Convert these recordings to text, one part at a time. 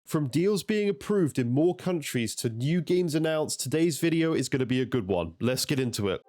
From deals being approved in more countries to new games announced, today's video is going to be a good one. Let's get into it.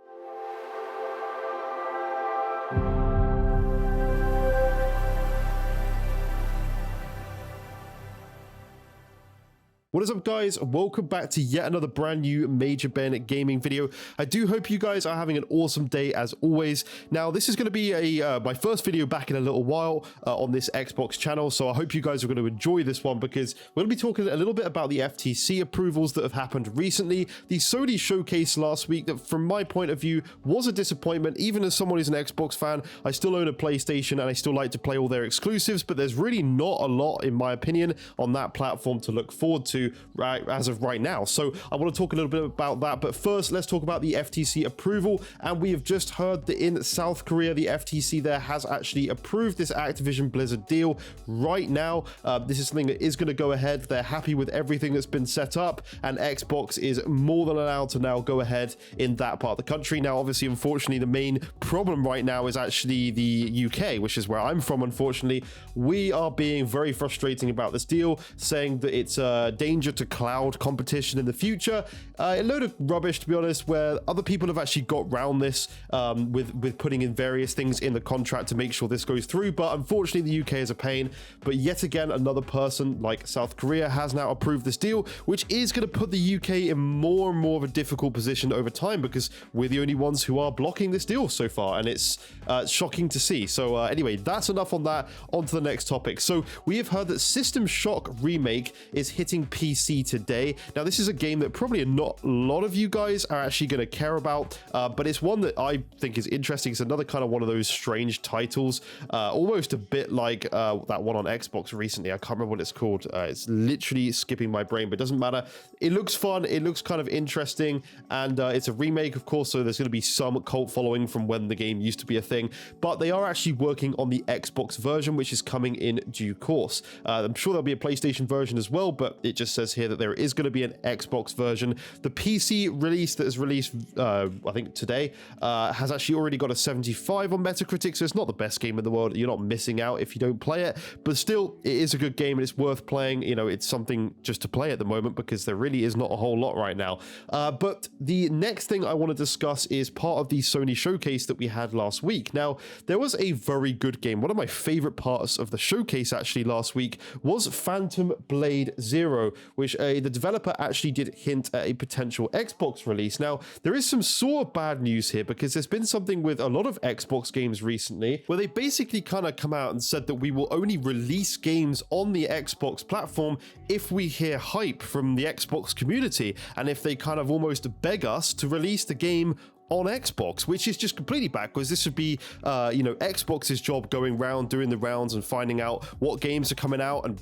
What is up, guys? Welcome back to yet another brand new Major Ben gaming video. I do hope you guys are having an awesome day as always. Now, this is going to be my first video back in a little while on this Xbox channel, so I hope you guys are going to enjoy this one because we're going to be talking a little bit about the FTC approvals that have happened recently. The Sony showcase last week that, from my point of view, was a disappointment. Even as someone who's an Xbox fan, I still own a PlayStation and I still like to play all their exclusives, but there's really not a lot, in my opinion, on that platform to look forward to right as of right now. So I want to talk a little bit about that, but first let's talk about the FTC approval. And we have just heard that in South Korea, the FTC there has actually approved this Activision Blizzard deal right now. This is something that is going to go ahead. They're happy with everything that's been set up, and Xbox is more than allowed to now go ahead in that part of the country. Now, obviously, unfortunately, the main problem right now is actually the UK, which is where I'm from. Unfortunately, we are being very frustrating about this deal, saying that it's a danger to cloud competition in the future. A load of rubbish, to be honest, where other people have actually got round this with putting in various things in the contract to make sure this goes through. But unfortunately, the UK is a pain. But yet again, another person like South Korea has now approved this deal, which is going to put the UK in more and more of a difficult position over time because we're the only ones who are blocking this deal so far, and it's shocking to see. So anyway, that's enough on that. On to the next topic. So we have heard that System Shock Remake is hitting PC today. Now, this is a game that probably not a lot of you guys are actually going to care about, but it's one that I think is interesting. It's another kind of one of those strange titles, almost a bit like that one on Xbox recently. I can't remember what it's called. It's literally skipping my brain, but it doesn't matter. It looks fun. It looks kind of interesting, and it's a remake, of course, so there's going to be some cult following from when the game used to be a thing, but they are actually working on the Xbox version, which is coming in due course. I'm sure there'll be a PlayStation version as well, but it just says here that there is going to be an Xbox version. The PC release that is released, I think today, has actually already got a 75 on Metacritic, so it's not the best game in the world. You're not missing out if you don't play it, but still, it is a good game and it's worth playing. You know, it's something just to play at the moment because there really is not a whole lot right now. But the next thing I want to discuss is part of the Sony showcase that we had last week. Now, there was a very good game. One of my favorite parts of the showcase actually last week was Phantom Blade Zero, which the developer actually did hint at a potential Xbox release. Now, there is some sort of bad news here because there's been something with a lot of Xbox games recently where they basically kind of come out and said that we will only release games on the Xbox platform if we hear hype from the Xbox community and if they kind of almost beg us to release the game on Xbox, which is just completely backwards. This would be, Xbox's job going round, doing the rounds and finding out what games are coming out and,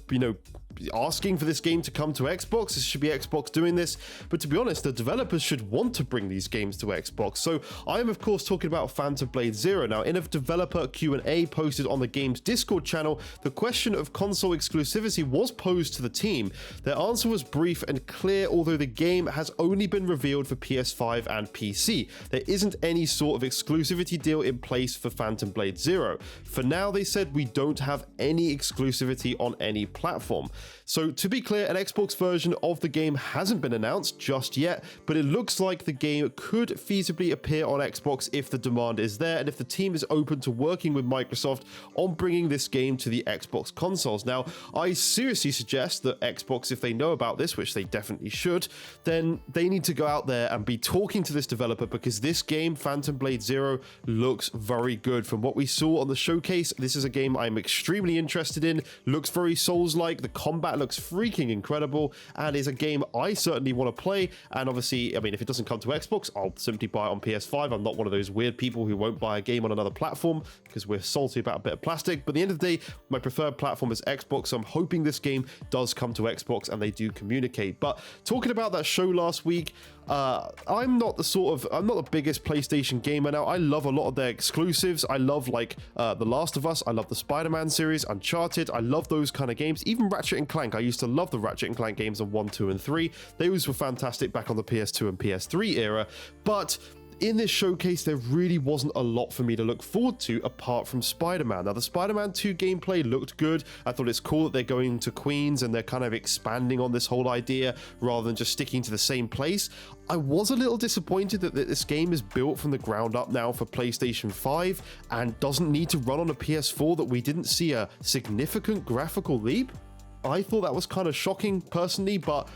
asking for this game to come to Xbox. This should be Xbox doing this, but to be honest, the developers should want to bring these games to Xbox. So I am of course talking about Phantom Blade Zero. Now, in a developer Q&A posted on the game's Discord channel, the question of console exclusivity was posed to the team. Their answer was brief and clear. Although the game has only been revealed for PS5 and PC, there isn't any sort of exclusivity deal in place for Phantom Blade Zero. For now, they said, we don't have any exclusivity on any platform. So to be clear, an Xbox version of the game hasn't been announced just yet, but it looks like the game could feasibly appear on Xbox if the demand is there and if the team is open to working with Microsoft on bringing this game to the Xbox consoles. Now, I seriously suggest that Xbox, if they know about this, which they definitely should, then they need to go out there and be talking to this developer because this game, Phantom Blade Zero, looks very good. From what we saw on the showcase, this is a game I'm extremely interested in. Looks very Souls-like. The combat looks freaking incredible and is a game I certainly want to play. And obviously, I mean, if it doesn't come to Xbox, I'll simply buy it on PS5. I'm not one of those weird people who won't buy a game on another platform because we're salty about a bit of plastic. But at the end of the day, my preferred platform is Xbox, so I'm hoping this game does come to Xbox and they do communicate. But talking about that show last week, I'm not the biggest PlayStation gamer now. I love a lot of their exclusives. I love The Last of Us. I love the Spider-Man series, Uncharted. I love those kind of games. Even Ratchet and Clank. I used to love the Ratchet and Clank games on 1, 2, and 3. Those were fantastic back on the PS2 and PS3 era. But in this showcase, there really wasn't a lot for me to look forward to apart from Spider-Man. Now, the Spider-Man 2 gameplay looked good. I thought it's cool that they're going to Queens and they're kind of expanding on this whole idea rather than just sticking to the same place. I was a little disappointed that this game is built from the ground up now for PlayStation 5 and doesn't need to run on a PS4, that we didn't see a significant graphical leap. I thought that was kind of shocking personally, but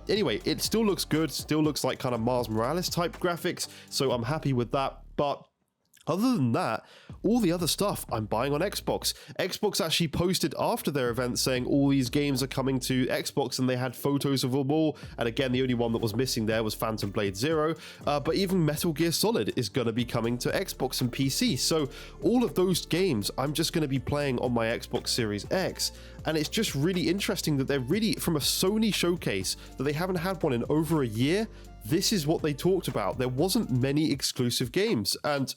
anyway, it still looks good, still looks like kind of Miles Morales type graphics, so I'm happy with that. But other than that, all the other stuff I'm buying on Xbox. Xbox actually posted after their event saying all these games are coming to Xbox, and they had photos of them all. And again, the only one that was missing there was Phantom Blade Zero. But even Metal Gear Solid is going to be coming to Xbox and PC. So all of those games I'm just going to be playing on my Xbox Series X. And it's just really interesting that they're really, from a Sony showcase, that they haven't had one in over a year. This is what they talked about. There wasn't many exclusive games, and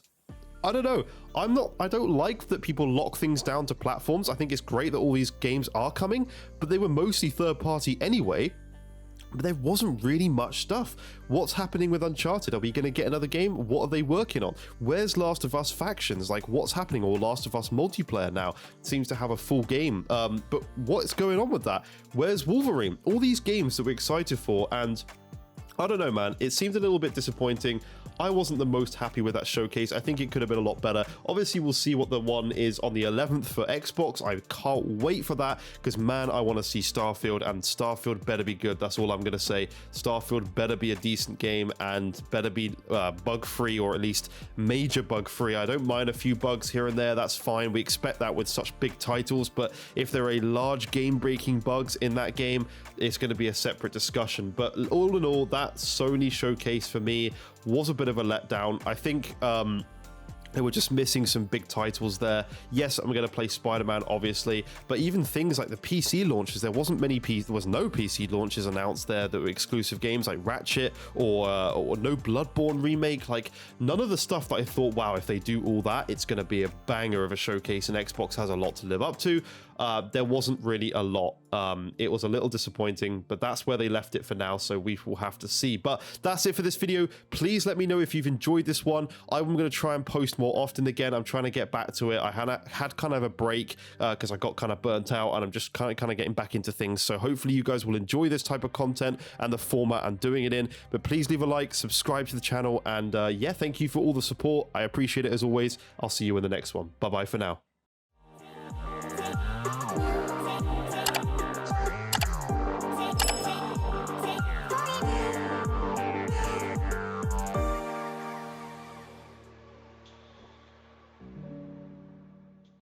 I don't know. I don't like that people lock things down to platforms. I think it's great that all these games are coming, but they were mostly third party anyway. But there wasn't really much stuff. What's happening with Uncharted? Are we going to get another game? What are they working on? Where's Last of Us Factions? Like, what's happening? Or Last of Us Multiplayer now seems to have a full game. But what's going on with that? Where's Wolverine? All these games that we're excited for, and I don't know, man. It seemed a little bit disappointing. I wasn't the most happy with that showcase. I think it could have been a lot better. Obviously, we'll see what the one is on the 11th for Xbox. I can't wait for that because, man, I want to see Starfield, and Starfield better be good. That's all I'm going to say. Starfield better be a decent game and better be bug-free, or at least major bug-free. I don't mind a few bugs here and there. That's fine. We expect that with such big titles, but if there are large game-breaking bugs in that game, it's going to be a separate discussion. But all in all, that Sony showcase for me was a bit of a letdown. I think they were just missing some big titles there. Yes, I'm going to play Spider-Man, obviously, but even things like the PC launches, there was no PC launches announced there that were exclusive games like Ratchet or no Bloodborne remake. Like, none of the stuff that I thought, wow, if they do all that, it's going to be a banger of a showcase, and Xbox has a lot to live up to. There wasn't really a lot. It was a little disappointing, but that's where they left it for now, so we will have to see. But that's it for this video. Please let me know if you've enjoyed this one. I'm going to try and post more often again. I'm trying to get back to it. I had kind of a break because I got kind of burnt out, and I'm just kind of getting back into things. So hopefully you guys will enjoy this type of content and the format I'm doing it in. But please leave a like, subscribe to the channel, and yeah, thank you for all the support. I appreciate it as always. I'll see you in the next one. Bye-bye for now.